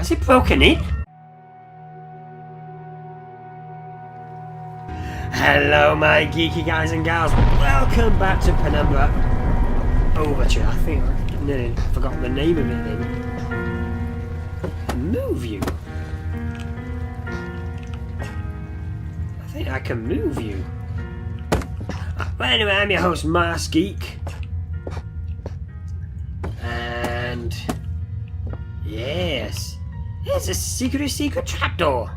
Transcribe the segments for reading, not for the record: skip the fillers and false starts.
Has it broken in? Hello my geeky guys and gals, welcome back to Penumbra Overture. I think I nearly forgot the name of it then. Move you. I think I can move you. But anyway, I'm your host Mars Geek. And yes, here's a secret trapdoor.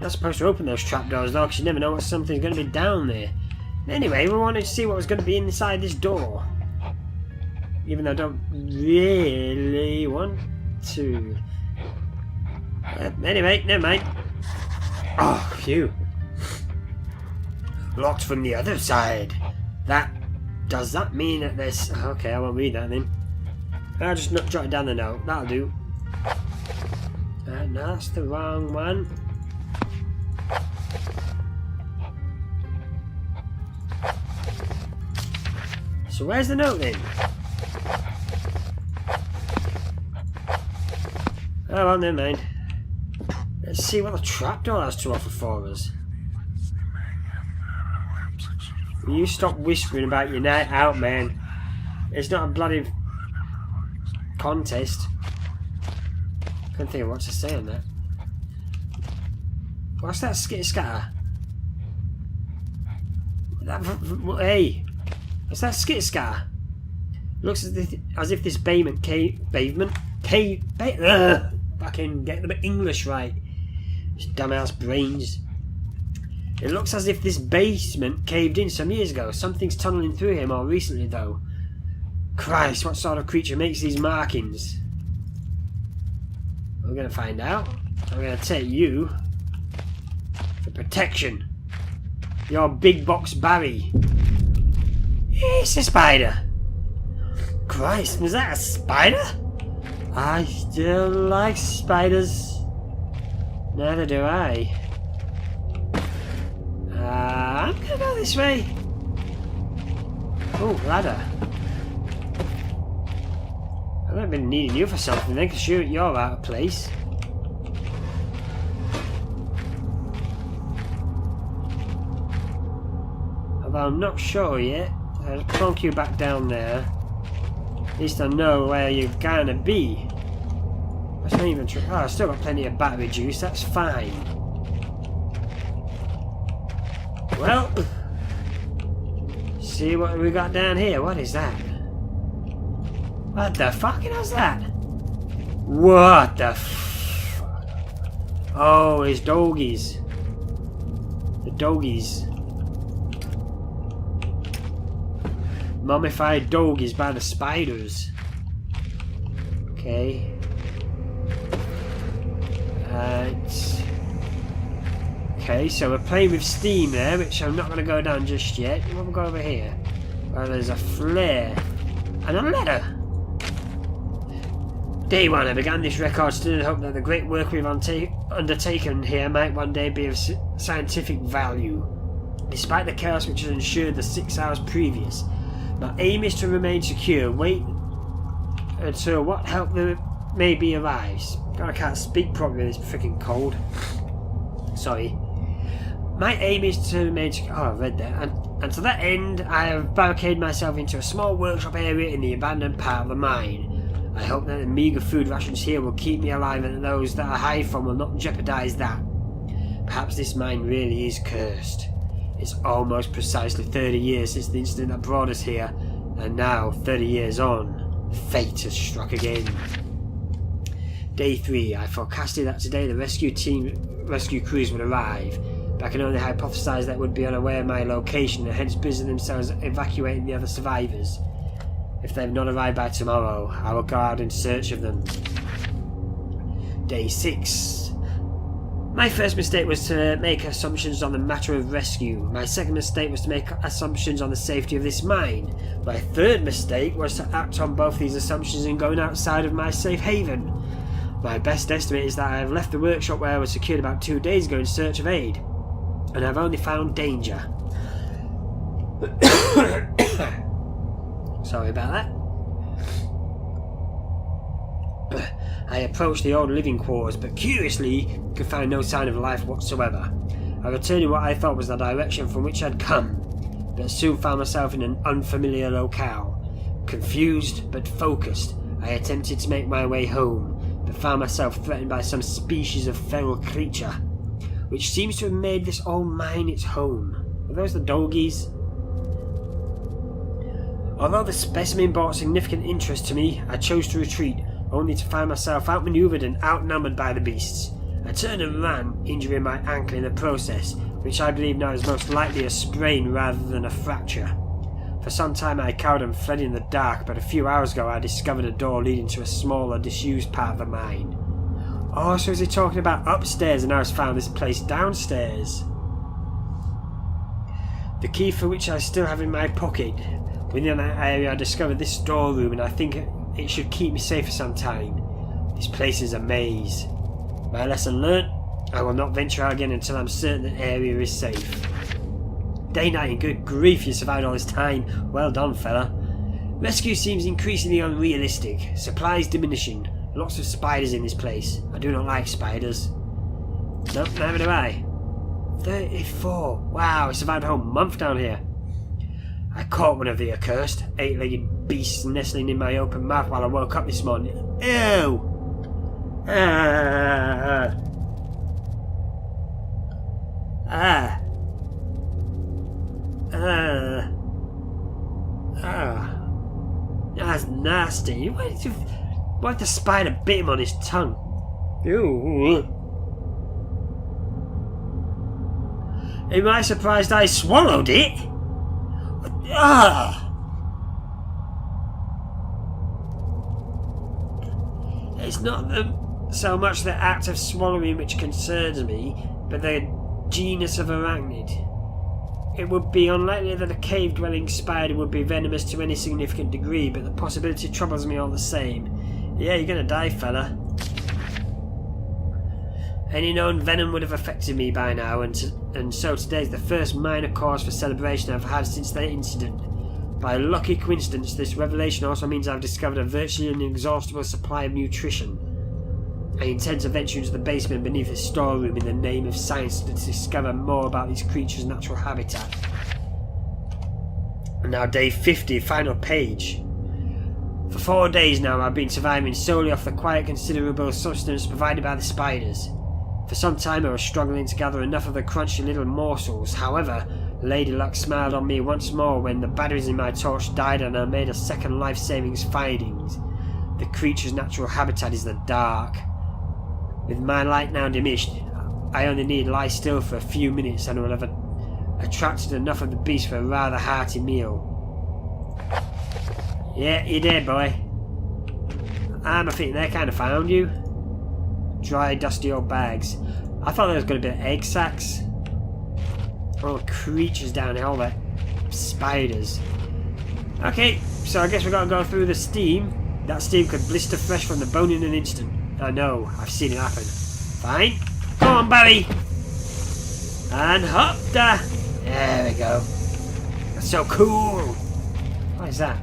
Not supposed to open those trapdoors though, because you never know what something's going to be down there. Anyway, we wanted to see what was going to be inside this door. Even though I don't really want to. Anyway, never mind. Oh, phew. Locked from the other side. Does that mean that there's... Okay, I won't read that then. I'll just not jot it down the note. That'll do. No, that's the wrong one. So where's the note then? Oh well, never mind. Let's see what the trapdoor has to offer for us. Will you stop whispering about your night out, man? It's not a bloody contest. Can't think of what to say on that. What's that skitter-scatter? Hey! What's that skitter-scatter? Looks as if this fucking get the English right. This dumbass brains. It looks as if this basement caved in some years ago. Something's tunneling through here more recently though. Christ, what sort of creature makes these markings? We're going to find out. I'm going to take you for protection. Your big box Barry. It's a spider. Christ, was that a spider? I still like spiders. Neither do I. I'm gonna go this way. Oh, ladder. I've been needing you for something then, because you're out of place. Although I'm not sure yet. I'll plonk you back down there. At least I know where you're gonna be. That's not even true. Oh, I've still got plenty of battery juice, that's fine. Well, see what we got down here. What is that? What the fuck is that? What the fuck? Oh, it's doggies. The doggies. Mummified doggies by the spiders. Okay. Okay, so we're playing with steam there, which I'm not going to go down just yet. We'll go over here. Well, there's a flare. And a letter. Day one, I began this record still in hope that the great work we've undertaken here might one day be of scientific value. Despite the chaos which has ensued the 6 hours previous, my aim is to remain secure, wait until what help there may be arrives. God, I can't speak properly, it's freaking cold. Sorry. My aim is to remain secure. Oh, I read that. And to that end, I have barricaded myself into a small workshop area in the abandoned part of the mine. I hope that the meagre food rations here will keep me alive and that those that I hide from will not jeopardize that. Perhaps this mine really is cursed. It's almost precisely 30 years since the incident that brought us here, and now, 30 years on, fate has struck again. Day 3, I forecasted that today the rescue crews would arrive, but I can only hypothesize that would be unaware of my location and hence busy themselves evacuating the other survivors. If they have not arrived by tomorrow, I will go out in search of them. Day 6. My first mistake was to make assumptions on the matter of rescue. My second mistake was to make assumptions on the safety of this mine. My third mistake was to act on both these assumptions in going outside of my safe haven. My best estimate is that I have left the workshop where I was secured about 2 days ago in search of aid, and I've only found danger. Sorry about that. I approached the old living quarters, but curiously could find no sign of life whatsoever. I returned in what I thought was the direction from which I'd come, but soon found myself in an unfamiliar locale. Confused but focused, I attempted to make my way home, but found myself threatened by some species of feral creature, which seems to have made this old mine its home. Are those the doggies? Although the specimen brought significant interest to me, I chose to retreat, only to find myself outmaneuvered and outnumbered by the beasts. I turned and ran, injuring my ankle in the process, which I believe now is most likely a sprain rather than a fracture. For some time I cowered and fled in the dark, but a few hours ago I discovered a door leading to a smaller, disused part of the mine. Oh, so is he talking about upstairs and I has found this place downstairs? The key for which I still have in my pocket. Within that area I discovered this storeroom, and I think it should keep me safe for some time. This place is a maze. My lesson learnt, I will not venture out again until I'm certain the area is safe. Day night and good grief, you survived all this time. Well done, fella. Rescue seems increasingly unrealistic. Supplies diminishing. Lots of spiders in this place. I do not like spiders. Nope, neither do I. 34. Wow, I survived a whole month down here. I caught one of the accursed, 8-legged beasts nestling in my open mouth while I woke up this morning. Ew! That's nasty. Why if the spider bit him on his tongue? Ew. Am I surprised I swallowed it? It's not so much the act of swallowing which concerns me, but the genus of arachnid. It would be unlikely that a cave-dwelling spider would be venomous to any significant degree, but the possibility troubles me all the same. Yeah, you're gonna die, fella. Any known venom would have affected me by now, and so today's the first minor cause for celebration I've had since that incident. By a lucky coincidence, this revelation also means I've discovered a virtually inexhaustible supply of nutrition. I intend to venture into the basement beneath this storeroom in the name of science to discover more about these creatures' natural habitat. And now day 50, final page. For 4 days now I've been surviving solely off the quite considerable substance provided by the spiders. For some time I was struggling to gather enough of the crunchy little morsels. However, Lady Luck smiled on me once more when the batteries in my torch died and I made a second life savings findings. The creature's natural habitat is the dark. With my light now diminished, I only need lie still for a few minutes and will have attracted enough of the beast for a rather hearty meal. Yeah, you did, boy. I think they kind of found you. Dry, dusty old bags. I thought there was going to be egg sacs. All the creatures down here, all the spiders. Okay, so I guess we've got to go through the steam. That steam could blister fresh from the bone in an instant. I know, I've seen it happen. Fine. Go on, Barry. And hop da. There we go. That's so cool. What is that?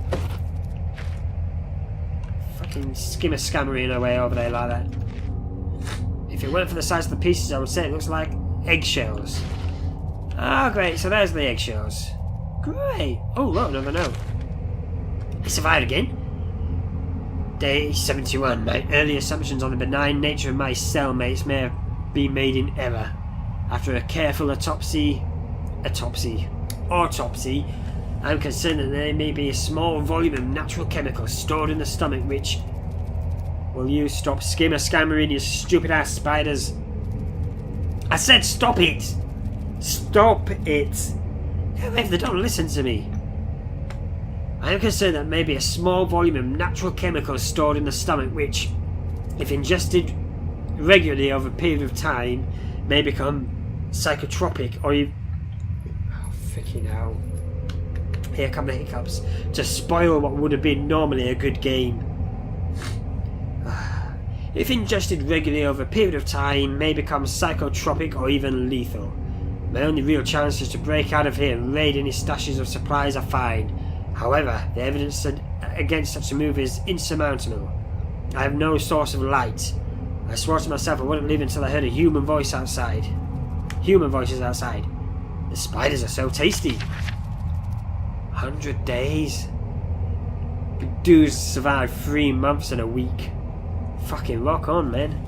Fucking skimmer scammering away over there like that. If it weren't for the size of the pieces, I would say it looks like eggshells. Ah, great. So there's the eggshells. Great. Oh, look, another note. He survived again. Day 71. My early assumptions on the benign nature of my cellmates may have been made in error. After a careful autopsy, I'm concerned that there may be a small volume of natural chemicals stored in the stomach which... Will you stop scammering, you stupid ass spiders? I said stop it! Stop it! If they don't listen to me. I am concerned that maybe a small volume of natural chemicals stored in the stomach which, if ingested regularly over a period of time, may become psychotropic or even... Oh, freaking hell. Here come the hiccups. To spoil what would have been normally a good game. If ingested regularly over a period of time, may become psychotropic or even lethal. My only real chance is to break out of here and raid any stashes of supplies I find. However, the evidence against such a move is insurmountable. I have no source of light. I swore to myself I wouldn't leave until I heard a human voice outside. Human voices outside. The spiders are so tasty. 100 days? Dudes survived 3 months and a week. Fucking rock on, man.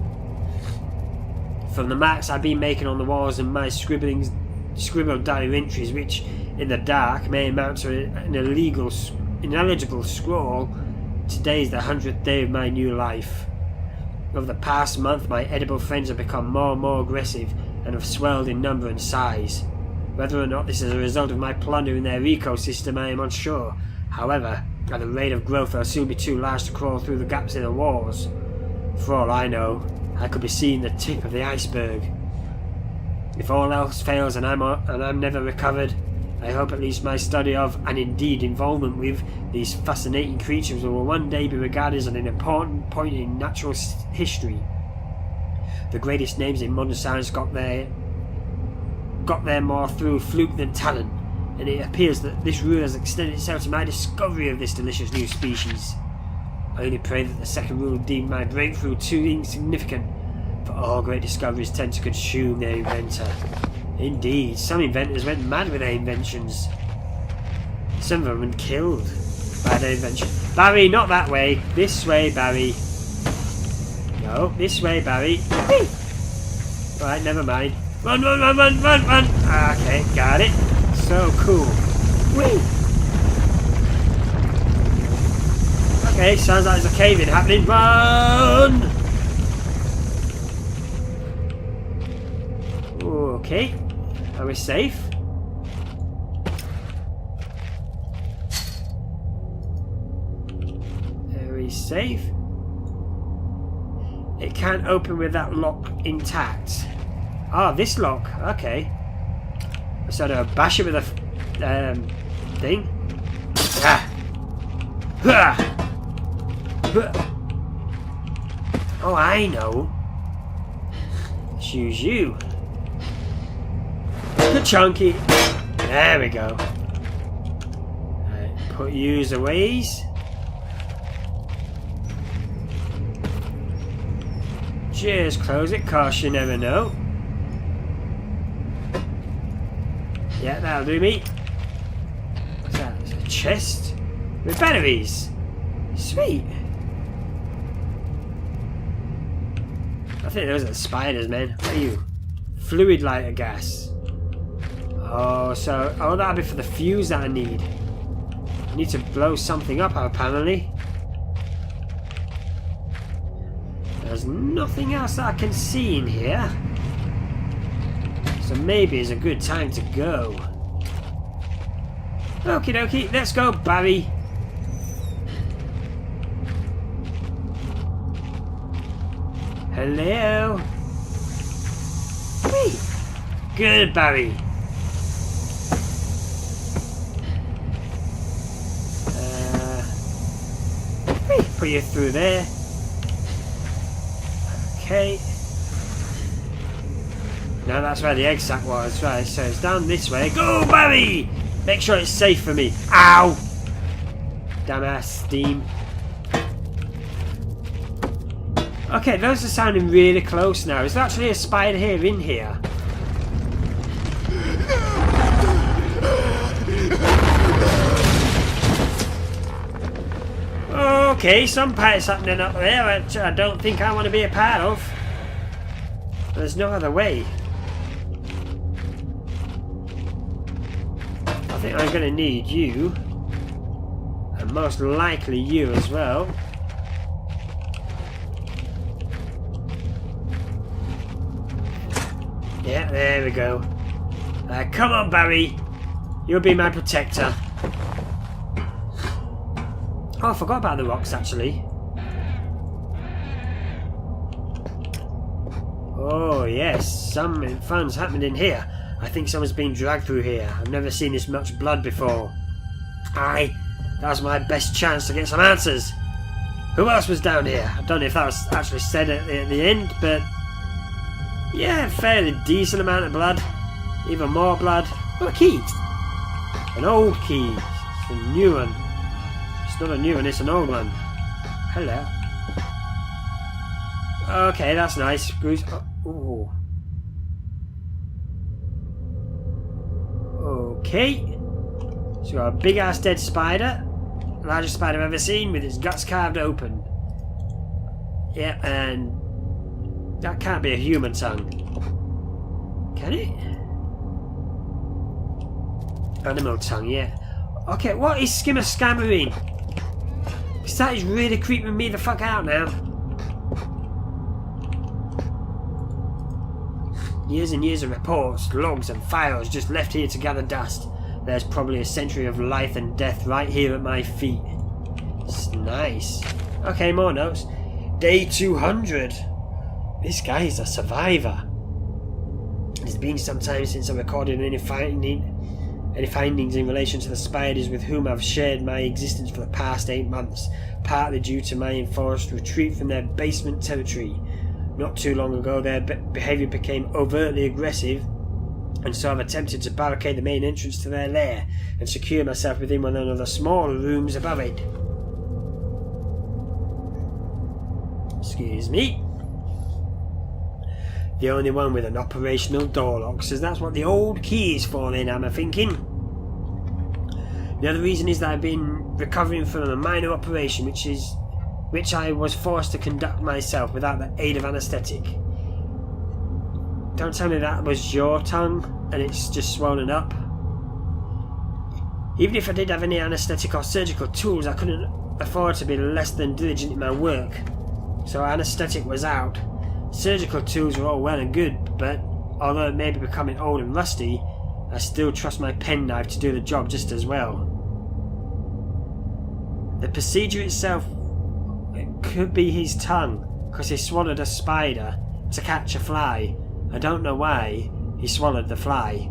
From the marks I've been making on the walls and my scribbled diary entries, which in the dark may amount to an ineligible scroll, today is the 100th day of my new life. Over the past month, my edible friends have become more and more aggressive and have swelled in number and size. Whether or not this is a result of my plundering their ecosystem, I am unsure. However, at the rate of growth, they'll soon be too large to crawl through the gaps in the walls. For all I know, I could be seeing the tip of the iceberg. If all else fails and I'm never recovered, I hope at least my study of, and indeed involvement with, these fascinating creatures will one day be regarded as an important point in natural history. The greatest names in modern science got there more through fluke than talent, and it appears that this rule has extended itself to my discovery of this delicious new species. I only pray that the second rule deemed my breakthrough too insignificant, for all great discoveries tend to consume their inventor. Indeed, some inventors went mad with their inventions. Some of them were killed by their invention. Barry, not that way. This way, Barry. No, this way, Barry. Whee! Right, never mind. Run, run, run, run, run, run! Okay, got it. So cool. Whee! Okay, sounds like there's a cave-in happening. Run! Okay. Are we safe? Are we safe? It can't open with that lock intact. Ah, this lock. Okay. So to bash it with a thing. Ah. Oh, I know. Let's use you. Chunky. There we go. Right, put yous away. Just close it, cause you never know. Yeah, that'll do me. What's that? It's a chest with batteries. Sweet. I think those are spiders, man. What are you? Fluid lighter gas. Oh, so... Oh, that'll be for the fuse that I need. I need to blow something up, apparently. There's nothing else that I can see in here. So maybe it's a good time to go. Okie dokie, let's go, Barry. Hello. Whee! Good, Barry. Put you through there. Okay. No, that's where the egg sack was. Right, so it's down this way. Go, Barry! Make sure it's safe for me. Ow! Damn ass steam. Okay, those are sounding really close now. Is there actually a spider here in here? Okay, some parts happening up there which I don't think I want to be a part of. There's no other way. I think I'm going to need you. And most likely you as well. Yeah, there we go. Come on, Barry. You'll be my protector. Oh, I forgot about the rocks, actually. Oh, yes. Some fun's happening in here. I think someone's been dragged through here. I've never seen this much blood before. Aye, that was my best chance to get some answers. Who else was down here? I don't know if that was actually said at the end, but... yeah, fairly decent amount of blood. Even more blood. Oh, a key. An old key. It's a new one. It's not a new one, it's an old one. Hello. Okay, that's nice. Bruce. Oh. Okay. So we've got a big ass dead spider. Largest spider I've ever seen, with its guts carved open. Yeah, and that can't be a human tongue. Can it? Animal tongue, yeah. Okay, what is skimmer scammering? Because that is really creeping me the fuck out now. Years and years of reports, logs and files just left here to gather dust. There's probably a century of life and death right here at my feet. It's nice. Okay, more notes. Day 200. This guy is a survivor. It's been some time since I recorded any findings in relation to the spiders with whom I've shared my existence for the past 8 months, partly due to my enforced retreat from their basement territory. Not too long ago their behaviour became overtly aggressive, and so I've attempted to barricade the main entrance to their lair and secure myself within one of the smaller rooms above it. Excuse me. The only one with an operational door lock, so that's what the old key is for then, I'm thinking. The other reason is that I've been recovering from a minor operation which I was forced to conduct myself without the aid of anaesthetic. Don't tell me that was your tongue and it's just swollen up. Even if I did have any anaesthetic or surgical tools, I couldn't afford to be less than diligent in my work. So anaesthetic was out. Surgical tools were all well and good, but although it may be becoming old and rusty, I still trust my penknife to do the job just as well. The procedure itself, it could be his tongue, because he swallowed a spider to catch a fly. I don't know why he swallowed the fly.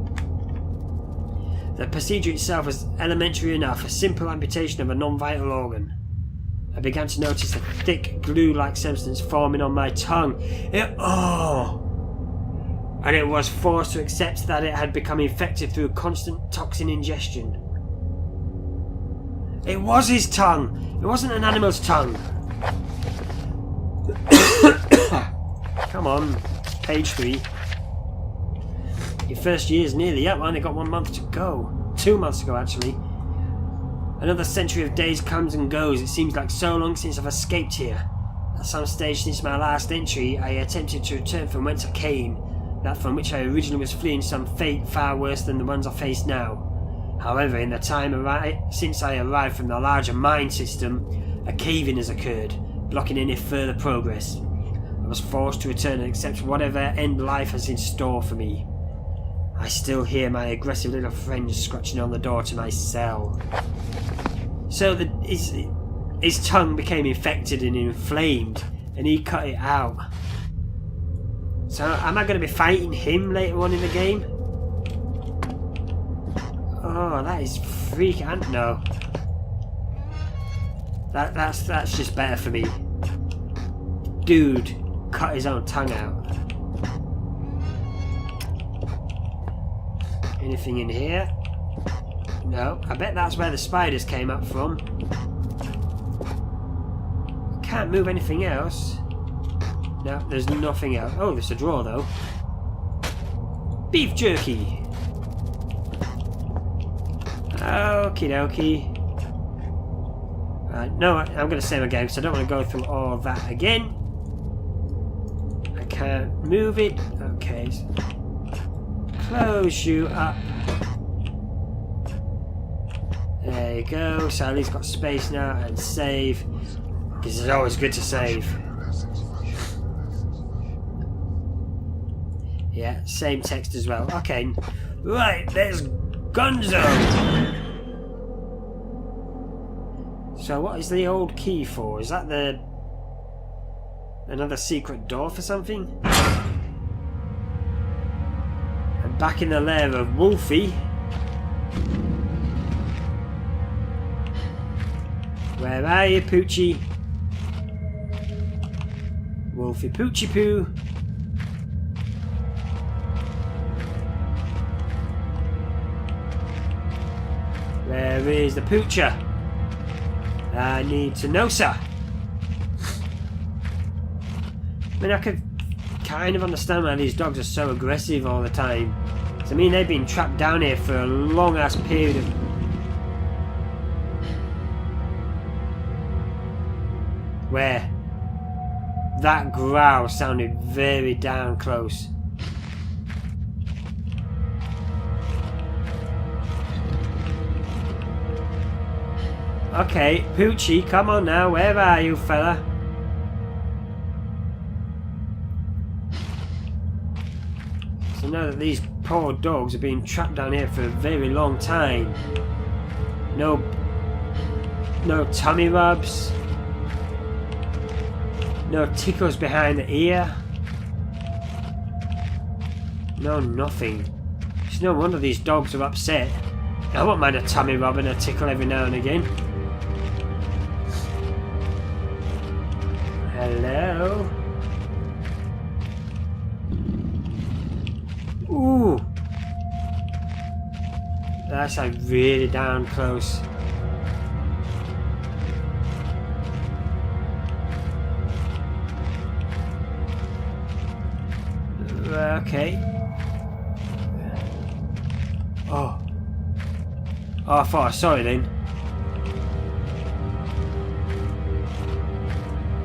The procedure itself was elementary enough, a simple amputation of a non-vital organ. I began to notice a thick glue-like substance forming on my tongue. And it was forced to accept that it had become infected through constant toxin ingestion. It was his tongue! It wasn't an animal's tongue! Come on, page 3. Your first year's nearly up, I only got 1 month to go. 2 months ago, actually. Another century of days comes and goes. It seems like so long since I've escaped here. At some stage since my last entry, I attempted to return from whence I came, that from which I originally was fleeing some fate far worse than the ones I face now. However, in the time since I arrived from the larger mine system, a cave-in has occurred, blocking any further progress. I was forced to return and accept whatever end life has in store for me. I still hear my aggressive little friends scratching on the door to my cell. So his tongue became infected and inflamed, and he cut it out. So am I going to be fighting him later on in the game? Oh, that is freaking... No. That's just better for me. Dude cut his own tongue out. Anything in here? No. I bet that's where the spiders came up from. Can't move anything else. No, there's nothing else. Oh, there's a drawer though. Beef jerky. Okie dokie. Right, no, I'm going to save again because I don't want to go through all that again. I can't move it. Okay. Close you up. There you go. So at least got space now and save. Because it's always good to save. Yeah, same text as well. Okay. Right, there's Gonzo. So what is the old key for? Is that another secret door for something? And back in the lair of Wolfie. Where are you, Poochie? Wolfie Poochie Poo. Where is the Poocher? I need to know, sir. I mean, I could kind of understand why these dogs are so aggressive all the time. I mean, they've been trapped down here for a long ass period of... Where? That growl sounded very down close. Okay, Poochie, come on now, where are you, fella? So now that these poor dogs have been trapped down here for a very long time. No tummy rubs. No tickles behind the ear. No nothing. It's no wonder these dogs are upset. I won't mind a tummy rub and a tickle every now and again. Hello? Ooh! That's like really down close. Okay. Oh, I thought I saw it then.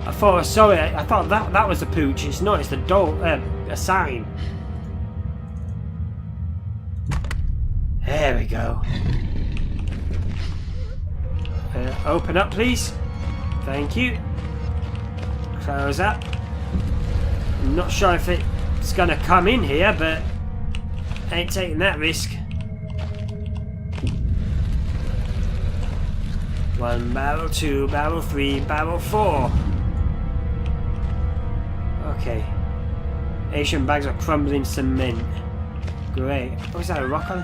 I thought I saw it. I thought that was the pooch. It's not. It's the dog. A sign. There we go. Open up, please. Thank you. Close up. I'm not sure if it's gonna come in here, but I ain't taking that risk. 1 barrel, 2 barrel, 3 barrel, 4. Okay. Asian bags of crumbling cement. Great. Oh, is that a rock on?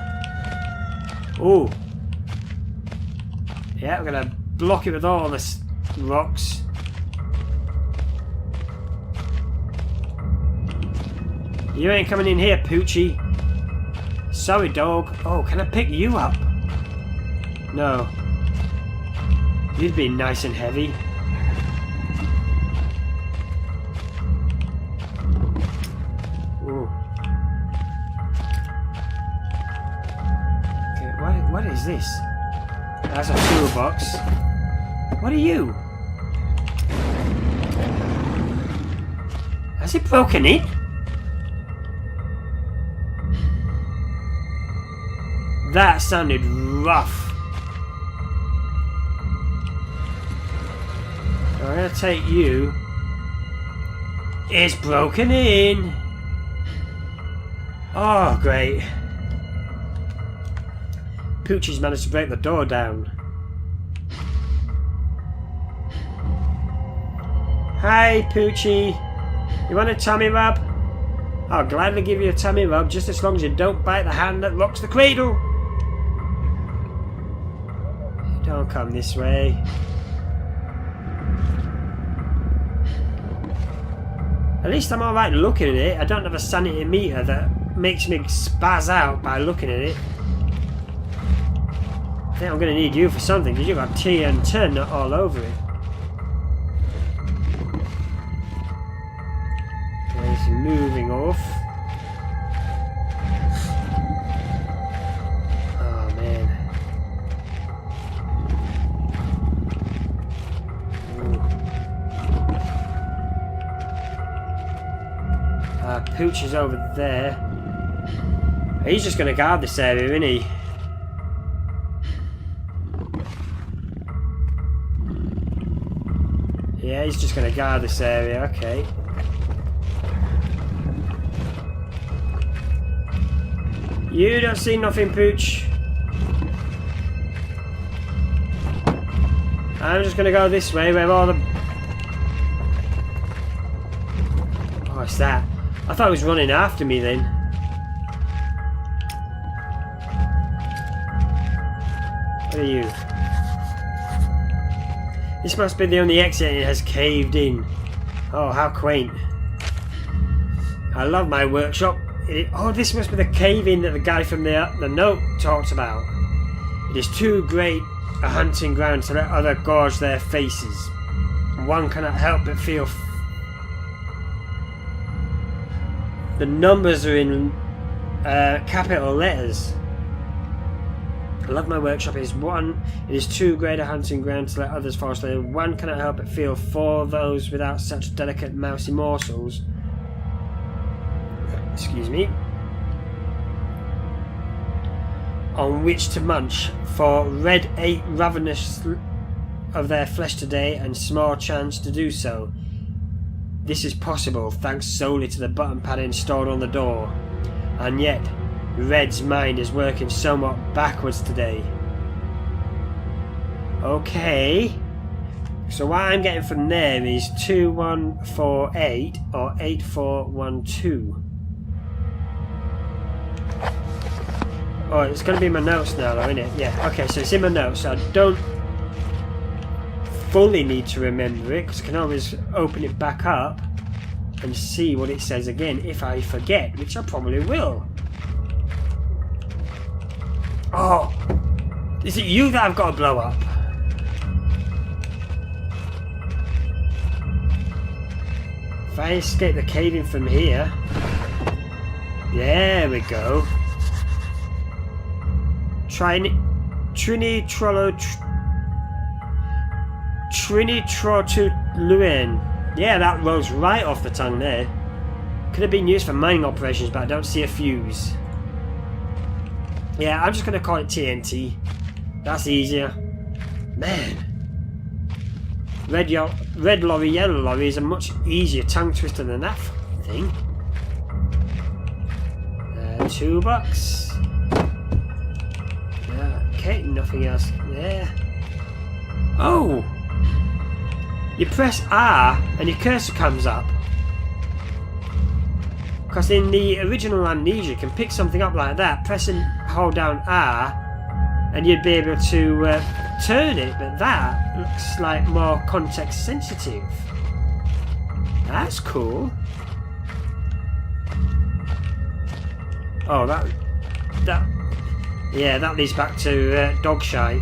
Oh. Yeah, we're gonna block it with all the rocks. You ain't coming in here, Poochie. Sorry, dog. Oh, can I pick you up? No. You'd be nice and heavy. Ooh. Okay, what is this? That's a toolbox. What are you? Has it broken in? That sounded rough. I'm gonna take you. It's broken in. Oh, great. Poochie's managed to break the door down. Hi, Poochie. You want a tummy rub? I'll gladly give you a tummy rub, just as long as you don't bite the hand that locks the cradle. Don't come this way. At least I'm alright looking at it. I don't have a sanity meter that makes me spaz out by looking at it. I think I'm going to need you for something, because you've got tea and tin all over it. It's moving off. Oh man. Pooch is over there. He's just going to guard this area, isn't he? Yeah, he's just going to guard this area, okay. You don't see nothing, Pooch. I'm just going to go this way where all the... Oh, it's that. I thought it was running after me then. What are you? This must be the only exit it has caved in. Oh, how quaint. I love my workshop. Oh, this must be the cave-in that the guy from the note talked about. It is too great a hunting ground to let others gorge their faces. One cannot help but feel the numbers are in capital letters. I love my workshop. It is too great a hunting ground to let others fall asleep. One cannot help but feel for those without such delicate mousy morsels. Excuse me. On which to munch, for red ate ravenous of their flesh today, and small chance to do so. This is possible thanks solely to the button pad installed on the door, and yet Red's mind is working somewhat backwards today. Okay, so what I'm getting from there is 2148 or 8412. Oh, it's going to be in my notes now though, isn't it? Yeah, okay, so it's in my notes, so I don't fully need to remember it, because I can always open it back up and see what it says again if I forget, which I probably will. Oh, is it you that I've got to blow up? If I escape the caving from here, there we go. Trinitrotuluin. Yeah, that rolls right off the tongue there. Could have been used for mining operations, but I don't see a fuse. Yeah, I'm just going to call it TNT. That's easier. Man. Red lorry, yellow lorry is a much easier tongue twister than that thing. $2. Okay, nothing else there. Oh! You press R and your cursor comes up. Because in the original Amnesia, you can pick something up like that, press and hold down R, and you'd be able to turn it, but that looks like more context sensitive. That's cool. Oh, that leads back to dog shite.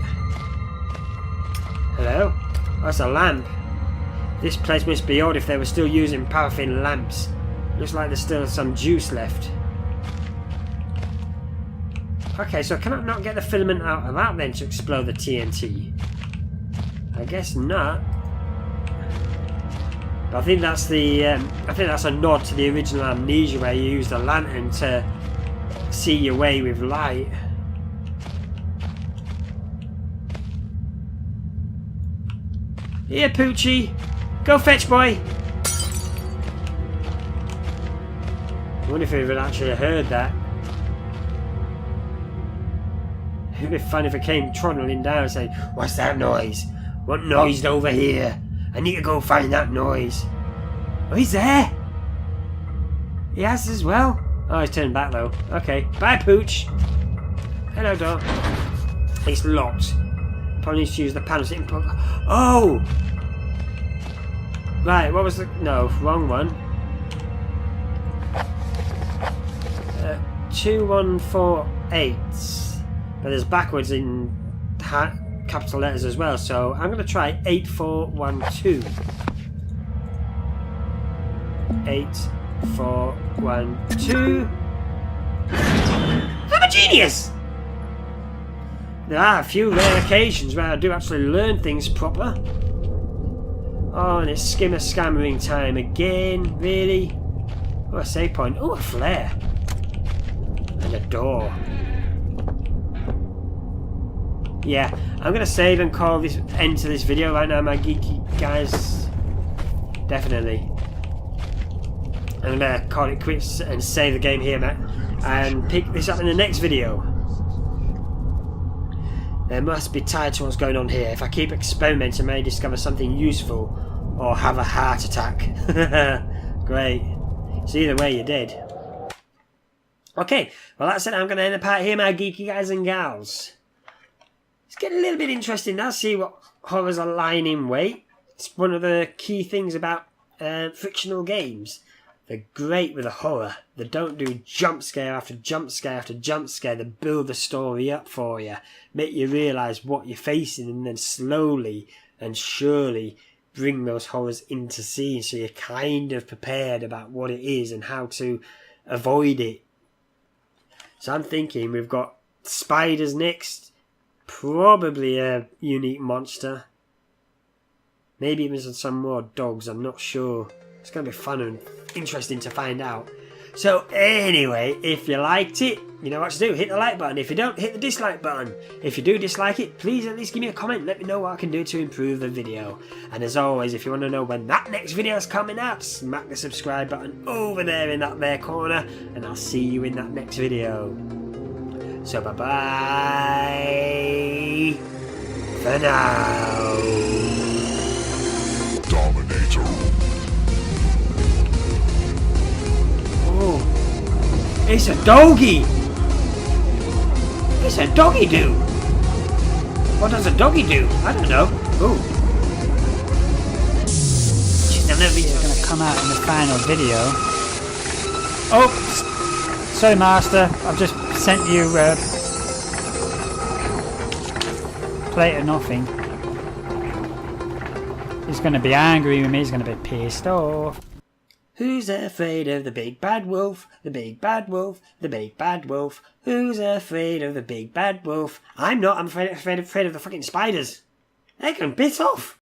Hello? Oh, that's a lamp. This place must be odd if they were still using paraffin lamps. Looks like there's still some juice left. Okay, so can I not get the filament out of that then to explode the TNT? I guess not. But I think that's a nod to the original Amnesia where you used a lantern to see your way with light. Here, Poochie! Go fetch, boy! I wonder if he would actually heard that. It'd be fun if it came trundling down and saying, "What's that noise? What noise over here? I need to go find that noise." Oh, he's there! He has as well. Oh, he's turned back though. Okay. Bye, Pooch! Hello, dog. It's locked. Probably need to use the panels. Oh! Right, what was the... No, wrong one. 2148. But there's backwards in capital letters as well, so I'm going to try 8412. 8412. I'm a genius! There are a few rare occasions where I do actually learn things proper. Oh, and it's scammering time again, really? Oh, a save point. Oh, a flare. And a door. Yeah, I'm going to save and call this end to this video right now, my geeky guys. Definitely. I'm going to call it quits and save the game here, Matt. And pick this up in the next video. There must be tied to what's going on here. If I keep experimenting, I may discover something useful or have a heart attack. Great. So either way, you're dead. Okay, well that's it. I'm going to end the part here, my geeky guys and gals. It's getting a little bit interesting now. See what horrors are lying in wait. It's one of the key things about fictional games. They're great with a horror. They don't do jump scare after jump scare after jump scare. They build the story up for you, make you realise what you're facing, and then slowly and surely bring those horrors into scene so you're kind of prepared about what it is and how to avoid it. So I'm thinking we've got spiders next. Probably a unique monster. Maybe even some more dogs, I'm not sure. It's going to be fun and interesting to find out. So anyway, if you liked it, you know what to do. Hit the like button. If you don't, hit the dislike button. If you do dislike it, please at least give me a comment. Let me know what I can do to improve the video. And as always, if you want to know when that next video is coming out, smack the subscribe button over there in that there corner. And I'll see you in that next video. So bye-bye for now. Dominator. Oh, it's a doggy. It's a doggy do. What does a doggy do? I don't know. Oh. She's never going to come out in the final video. Oh, sorry, Master. I've just sent you a plate of nothing. He's going to be angry with me. He's going to be pissed off. Who's afraid of the big bad wolf? The big bad wolf, the big bad wolf. Who's afraid of the big bad wolf? I'm not. I'm afraid of the fucking spiders. They can piss off.